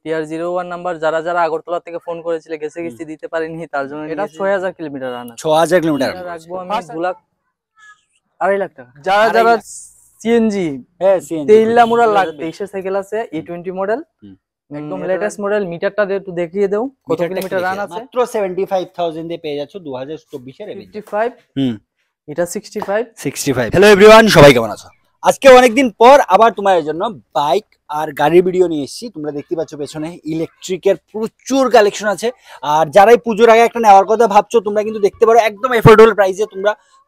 TR01 number. যারা যারা আগরতলা থেকে ফোন করেছিল গেছে কিস্তি দিতে পারেনি তার জন্য এটা 6000 কিলোমিটার রান আছে। 6000 কিলোমিটার রাখবো আমি 2,02,00,000 টাকা। যারা যারা সিএনজি তেইল্লা মোড়া লাগবে 23 সাইকেল আছে E20 মডেল, একদম লেটেস্ট মডেল। মিটারটা একটু দেখিয়ে দাও কত কিলোমিটার রান আছে। মাত্র 75000 দিয়ে পেয়ে যাচ্ছ 2024 এর 55 এটা 65। হ্যালো এভরিওয়ান, সবাই কেমন আছো? আজকে অনেকদিন পর আবার তোমাদের জন্য বাইক আর গাড়ির ভিডিও নিয়ে এসেছি। তোমরা দেখতে পাচ্ছ পেছনে ইলেকট্রিকের প্রচুর কালেকশন আছে। আর যারাই পুজোর আগে একটা নেওয়ার কথা ভাবছো তোমরা কিন্তু দেখতে পারো, একদম এফোর্ডেবল প্রাইসে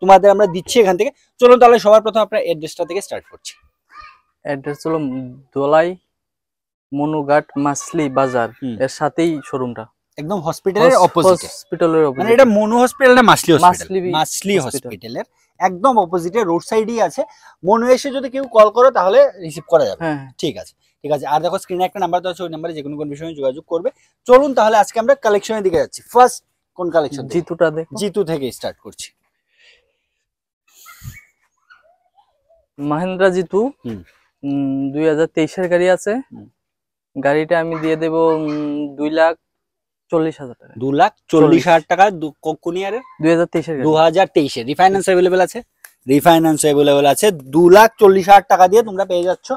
তোমাদের আমরা দিচ্ছি এখান থেকে। চলুন তাহলে সবার প্রথম আপনার অ্যাড্রেসটা থেকে স্টার্ট করছি। অ্যাড্রেস হলো দোলাই মনুঘাট মাছলি বাজার, এর সাথেই শোরুমটা, একদম হসপিটালের অপোজিটে। মানে এটা মনু হসপিটাল না মাছলি হসপিটাল? মাছলি হসপিটালের একদম অপোজিটে রোড সাইডেই আছে। মনু এসে যদি কেউ কল করো তাহলে রিসিভ করা যাবে। ঠিক আছে। আর দেখো স্ক্রিনে একটা নাম্বার দেওয়া আছে, ওই নাম্বারে যে কোনো বিষয়ে যোগাযোগ করবে। চলুন তাহলে আজকে আমরা কালেকশনের দিকে যাচ্ছি। ফার্স্ট কোন কালেকশন? জিতুটা দেখো। জিতু থেকে স্টার্ট করছি। মহিন্দ্রা জিতু 2023 এর গাড়ি আছে। গাড়িটা আমি দিয়ে দেব 2,40,000 টাকা। 2,40,000 টাকা। কোন ইয়ারের? 2023 এর। রিফাইন্যান্স अवेलेबल আছে? রিফাইন্যান্স अवेलेबल আছে। 2,40,000 টাকা দিয়ে তোমরা পেয়ে যাচ্ছ।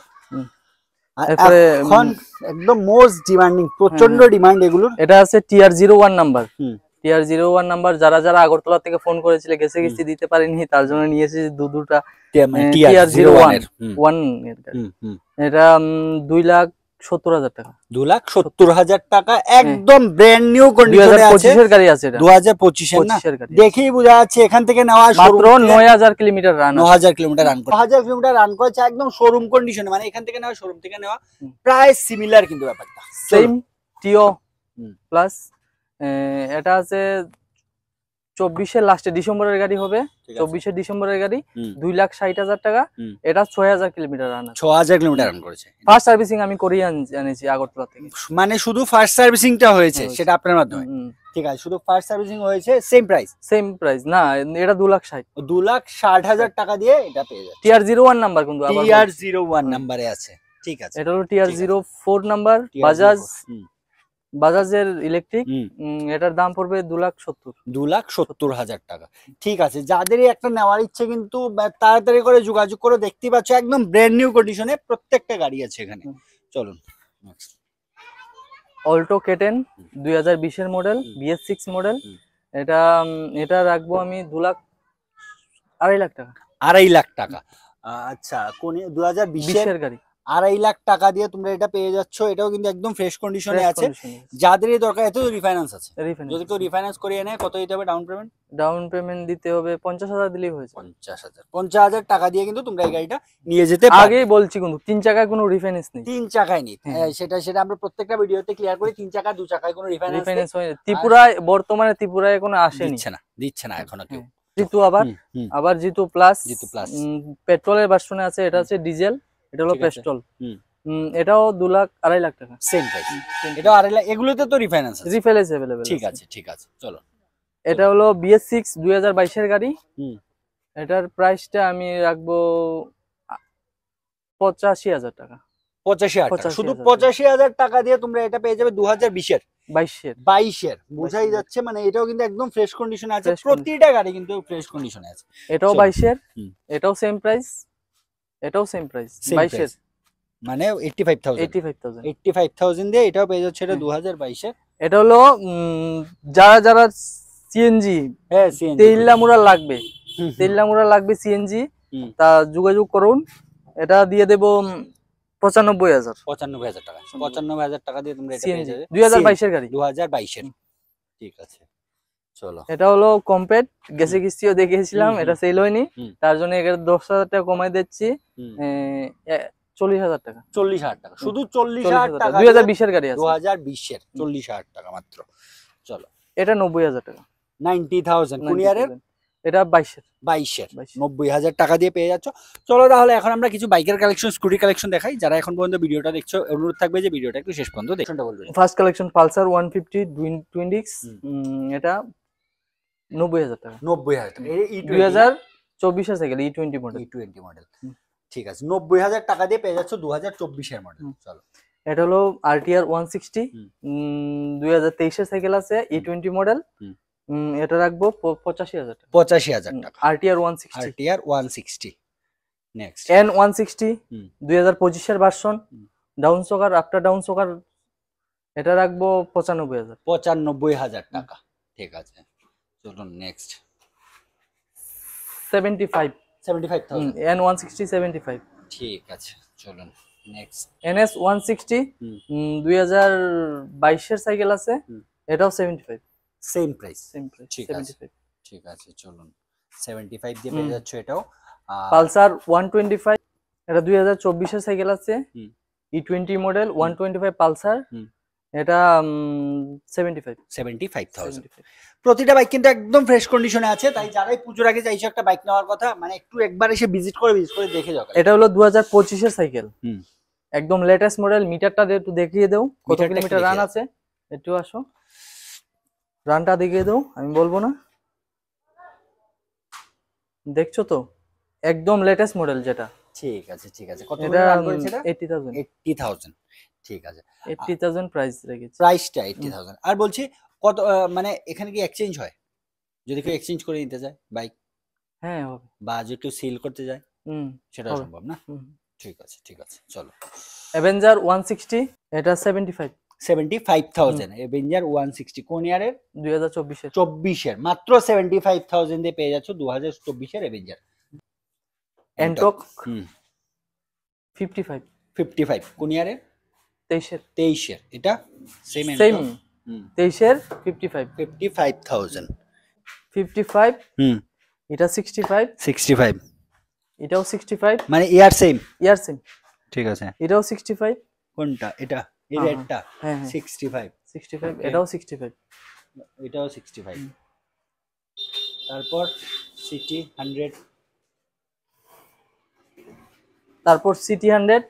এখন একদম মোস্ট ডিমান্ডিং, প্রচন্ড ডিমান্ড এগুলোর। এটা আছে TR01 নাম্বার। TR01 number. যারা যারা আগরতলা থেকে ফোন করেছিল গেছে কিস্তি দিতে পারেনি তার জন্য নিয়ে এসেছি দুটা TR01 এর গাড়ি। এটা 2,70,000 টাকা। 2,70,000 টাকা একদম ব্র্যান্ড নিউ কন্ডিশনে আছে। 2025 এর গাড়ি আছে এটা। 2025 এর না? দেখেই বোঝা যাচ্ছে এখান থেকে নেওয়া মাত্র 9,000 কিলোমিটার রান। 9,000 কিলোমিটার রান করে। 9,000 কিলোমিটার রান করেছে একদম শোরুম কন্ডিশনে। মানে এখান থেকে নেওয়া, শোরুম থেকে নেওয়া প্রায় সিমিলার কিন্তু ব্যাপারটা। সেম টিও প্লাস। এটা আছে 24 এর লাস্টে ডিসেম্বরের গাড়ি হবে। 24 ডিসেম্বরের গাড়ি 2,60,000 টাকা। এটা 6,000 কিলোমিটার রান আছে। 6,000 কিলোমিটার রান করেছে। ফার্স্ট সার্ভিসিং আমি করিয়ে আনেছি আগরতলা থেকে। মানে শুধু ফার্স্ট সার্ভিসিংটা হয়েছে সেটা আপনার মাধ্যমে? ঠিক আছে, শুধু ফার্স্ট সার্ভিসিং হয়েছে। সেম প্রাইস না, এটা 2,60,000। 2,60,000 টাকা দিয়ে এটা পেয়ে যাচ্ছে। TR01 নাম্বার কিন্তু TR01 নাম্বারে আছে। ঠিক আছে, এটা হলো TR04 নাম্বার। বাজাজের ইলেকট্রিক। এটার দাম পড়বে 2,70,000 টাকা। ঠিক আছে, যাদের একটা নেওয়ার ইচ্ছে কিন্তু তাড়াতাড়ি করে যোগাযোগ করে। দেখতে পাচ্ছ একদম ব্র্যান্ড নিউ কন্ডিশনে প্রত্যেকটা গাড়ি আছে এখানে। চলুন অল্টো K10 2020 এর মডেল, BS6 মডেল। এটা রাখবো আমি 2,02,00,000 টাকা। 2,50,000 টাকা। আচ্ছা, কোন 2020 এর গাড়ি? 2,50,000 টাকা দিয়ে তোমরা এটা পেয়ে যাচ্ছ। এটাও কিন্তু একদম ফ্রেশ কন্ডিশনে আছে। যাদেরই দরকার, এত রিফাইন্যান্স আছে। যদি কেউ রিফাইন্যান্স করিয়ে নেয় কত দিতে হবে ডাউন পেমেন্ট? ডাউন পেমেন্ট দিতে হবে 50,000 দিলেই হয়েছে। 50,000 টাকা দিয়ে কিন্তু তোমরা এই গাড়িটা নিয়ে যেতে পারবে। আগেই বলছি কিন্তু 3 চাকায় কোনো রিফাইন্যান্স নেই। 3 চাকায় নেই, সেটা আমরা প্রত্যেকটা ভিডিওতে ক্লিয়ার করি। 3 চাকা 2 চাকায় কোনো রিফাইন্যান্স হয় না। ত্রিপুরায় বর্তমানে কোনো আসেনি, দিচ্ছে না এখনো কেউ। জিতু আবার জিতু প্লাস পেট্রোলের ভার্সনে আছে। এটা আছে ডিজেল, এটা হলো পেট্রোল। এটাও 2,02,00,000 টাকা। Same price. এটাও 2,50,000। এগুলোতে তো রিফাইন্যান্স अवेलेबल। ঠিক আছে চলো। এটা হলো BS6 2022 এর গাড়ি। এটার প্রাইসটা আমি রাখবো 85,000 টাকা। 85,000 টাকা। শুধু 85,000 টাকা দিয়ে তোমরা এটা পেয়ে যাবে 2020 এর 22 এর। বোঝাই যাচ্ছে মানে এটাও কিন্তু একদম ফ্রেশ কন্ডিশনে আছে। প্রতিটা গাড়ি কিন্তু ফ্রেশ কন্ডিশনে আছে। এটাও 22 এর, এটাও সেম প্রাইস, এটাও সেম প্রাইস 22 এর। মানে 85,000 দিয়ে এটাও পেয়ে যাচ্ছে। এটা 2022 এর। এটা হলো যারা যারা সিএনজি তেইল্লা মোড়া লাগবে সিএনজি তা যোগাযোগ করুন। এটা দিয়ে দেব 95,000 টাকা। 95,000 টাকা দিয়ে তোমরা এটা পেয়ে যাবে। 2022 এর গাড়ি। 2022 এর। ঠিক আছে চলো। এটা হলো কমপ্যাক্ট, গেছে কিস্তিও দেখিয়েছিলাম, এটা সেল হয়নি তার জন্য এর 10,000 টাকা কমাই দিচ্ছি। 40,000 টাকা। 40,000 টাকা। শুধু 40,000 টাকা। 2020 এর গাড়ি আছে। 2020 এর 40,000 টাকা মাত্র। চলো, এটা 90,000 টাকা। 90,000 কোন ইয়ারের? এটা 22 এর। 90,000 টাকা দিয়ে পেয়ে যাচ্ছ। চলো তাহলে এখন আমরা কিছু বাইকের কালেকশন, স্কুটি কালেকশন দেখাই। যারা এখন পর্যন্ত ভিডিওটা দেখছো অনুরোধ থাকবে যে ভিডিওটা একটু শেষ পর্যন্ত দেখুন। First collection Pulsar 150 twin disk. এটা 90,000 টাকা। 90,000 টাকা। 2024 এর সাইকেল E20 মডেল। ঠিক আছে, 90,000 টাকা দিয়ে পেয়ে যাচ্ছ 2024 এর মডেল। চলো, এটা হলো RTR 160, 2023 এর সাইকেল আছে, E20 মডেল। এটা রাখবো 85,000 টাকা। 85,000 টাকা। RTR 160। RTR 160। নেক্সট N160, 2025 এর ভার্সন, ডাউন সকার, আফটার ডাউন সকার। এটা রাখবো 95,000। 95,000 টাকা। ঠিক আছে, চলুন নেক্সট। 75,000। N160 75। ঠিক আছে, চলুন নেক্সট। NS 160, 2022 এর সাইকেল আছে, এটাও 75। Same price. ঠিক আছে, 75। ঠিক আছে, চলুন 75 দিয়ে পেয়ে যাচ্ছে এটাও। পালসার 125, এটা 2024 এর সাইকেল আছে, E20 মডেল, 125 পালসার। এটা 75,000। প্রতিটা বাইক কিন্তু একদম ফ্রেশ কন্ডিশনে আছে, তাই যারাই পুজোর আগে চাইছো একটা বাইক নেওয়ার কথা, মানে একটু একবার এসে ভিজিট করে দেখে যাও। এটা হলো 2025 এর সাইকেল, একদম লেটেস্ট মডেল। মিটারটা একটু দেখিয়ে দাও, কত কিলোমিটার রান আছে। একটু আসো, রানটা দেখিয়ে দাও, আমি বলবো না। দেখছো তো, একদম লেটেস্ট মডেল যেটা। ঠিক আছে, ঠিক আছে। কত রান করেছে এটা? 80,000। 80,000। ঠিক আছে, 80,000 প্রাইস রেখেছি। প্রাইসটা 80,000। আর বলছি কত, মানে এখানে কি এক্সচেঞ্জ হয়? যদি কেউ এক্সচেঞ্জ করে নিতে চায় বাইক? হ্যাঁ হবে। বা যদি কেউ সেল করতে যায়, সেটা সম্ভব না? ঠিক আছে, ঠিক আছে, চলো। অ্যাভেঞ্জার 160, এটা 75,000। অ্যাভেঞ্জার 160 কোন ইয়ারের? 2024 এর। 24 এর। মাত্র 75,000 দিয়ে পেয়ে যাচ্ছ 2024 এর অ্যাভেঞ্জার। এন্টক 55 কোন ইয়ারের? 23 এর। এটা সেম 23 এর 55,000। 55। এটা 65। এটাও 65, মানে ইয়ার সেম। ঠিক আছে। এটাও 65। কোনটা? এটা এই রেডটা? হ্যাঁ 65। এটাও 65। এটাও 65। তারপর সিটি 100। তারপর সিটি 100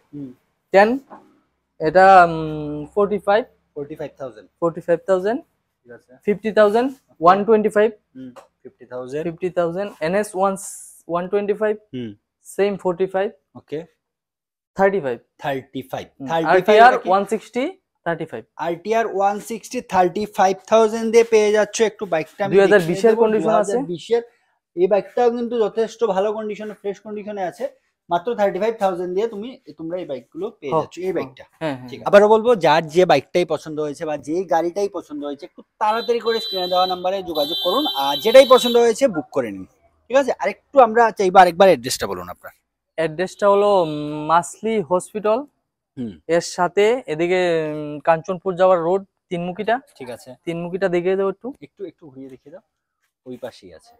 10, এটা 45,000। ঠিক আছে। 50,000 125। 50,000 NS 125, সেম 45। ওকে। 35। RTR 160 35। RTR 160 35,000 দিয়ে পেয়ে যাচ্ছ একটু বাইকটা। 2020 এর কন্ডিশন আছে। 2020 এর এই বাইকটাও কিন্তু যথেষ্ট ভালো কন্ডিশনে, ফ্রেশ কন্ডিশনে আছে। মাত্র 35,000 দিয়ে তোমরা এই বাইকগুলো পেয়ে যাচ্ছ। এই বাইকটা ঠিক আছে। আবারও বলবো, যার যে বাইকটাই পছন্দ হয়েছে বা যে গাড়িটাই পছন্দ হয়েছে, একটু তাড়াতাড়ি করে স্ক্রিনে দেওয়া নাম্বারে যোগাযোগ করুন, আর যেটাই পছন্দ হয়েছে বুক করে নিন। ঠিক আছে। আরেকটু আমরা চাইবো আরেকবার অ্যাড্রেসটা বলুন আপনার। অ্যাড্রেসটা হলো মাসলি হসপিটাল, এর সাথে এদিকে কাঞ্চনপুর যাওয়ার রোড, তিনমুখীটা। ঠিক আছে, তিনমুখীটা দেখিয়ে দাও একটু। একটু ঘুরিয়ে দেখিয়ে দাও। ওই পাশেই আছে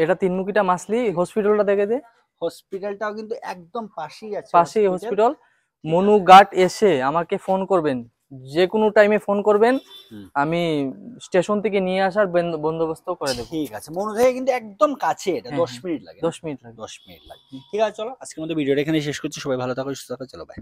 এটা তিনমুখীটা, মাসলি হসপিটালটা দেখে দে। হসপিটালটাও কিন্তু একদম পাশেই আছে। পাশেই হসপিটাল। মনু গার্ড এসে আমাকে ফোন করবেন, যে কোনো টাইমে ফোন করবেন, আমি স্টেশন থেকে নিয়ে আসার বন্দোবস্ত করে দেব। ঠিক আছে। মনু থেকে কিন্তু একদম কাছে, এটা 10 মিনিট লাগে। 10 মিনিট লাগে। 10 মিনিট লাগে। ঠিক আছে, চলো আজকের মতো ভিডিওটা এখানে শেষ করছি। সবাই ভালো থাকো, সুস্থ থাকো, চলো বাই।